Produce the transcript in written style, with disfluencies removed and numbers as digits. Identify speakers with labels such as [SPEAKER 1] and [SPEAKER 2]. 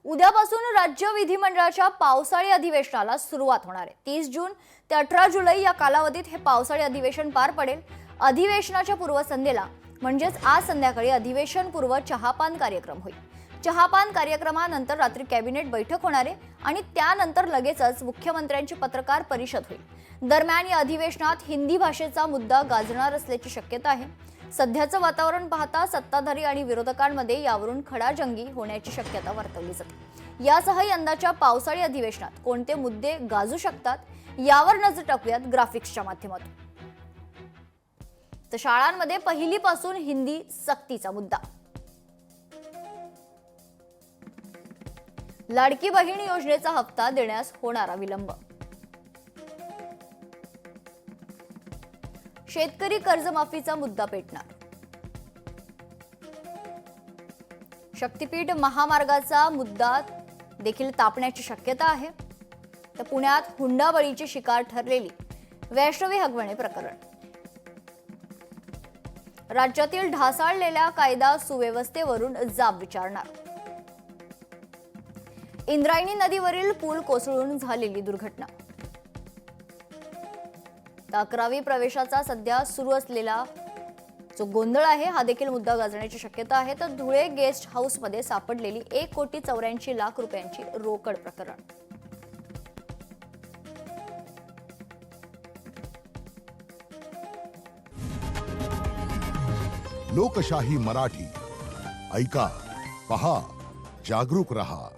[SPEAKER 1] उद्यापासून राज्य विधिमंडळाच्या पावसाळी अधिवेशनाला सुरुवात होणार आहे। 30 जून ते 18 जुलै या कालावधीत हे पावसाळी अधिवेशन पार पडेल। अधिवेशनाच्या पूर्वसंध्येला म्हणजेच आज संध्याकाळी अधिवेशन पूर्व चहापान कार्यक्रम होईल। चहापान कार्यक्रमानंतर रात्री कॅबिनेट बैठक होणार आहे आणि त्यानंतर लगेचच मुख्यमंत्र्यांची पत्रकार परिषद होईल। दरम्यान या अधिवेशनात हिंदी भाषेचा मुद्दा गाजणार असल्याची शक्यता आहे। सध्याचं वातावरण पाहता सत्ताधारी आणि विरोधकांमध्ये यावरून खडाजंगी होण्याची शक्यता वर्तवली जाते। यासह यंदाच्या पावसाळी अधिवेशनात कोणते मुद्दे गाजू शकतात यावर नजर टाकूयात ग्राफिक्सच्या माध्यमातून। तर शाळांमध्ये पहिलीपासून हिंदी सक्तीचा मुद्दा, लाडकी बहीण योजनेचा हप्ता देण्यास होणारा विलंब, शेतकरी कर्जमाफीचा मुद्दा पेटणार, शक्तीपीठ महामार्गाचा मुद्दा देखील तापण्याची शक्यता आहे। तर पुण्यात हुंडाबळीची शिकार ठरलेली वैष्णवी हगवणे प्रकरण, राज्यातील ढासळलेल्या कायदा सुव्यवस्थेवरून जाब विचारणार, इंद्रायणी नदीवरील पूल कोसळून झालेली दुर्घटना, 11वी प्रवेशाचा सध्या सुरू असलेला जो गोंधळ आहे हा देखील मुद्दा गाजण्याची शक्यता आहे। तर धुळे गेस्ट हाऊस मध्ये सापडलेली 1,84,00,000 रुपयांची रोकड प्रकरण,
[SPEAKER 2] लोकशाही मराठी ऐका, पहा, जागरूक रहा।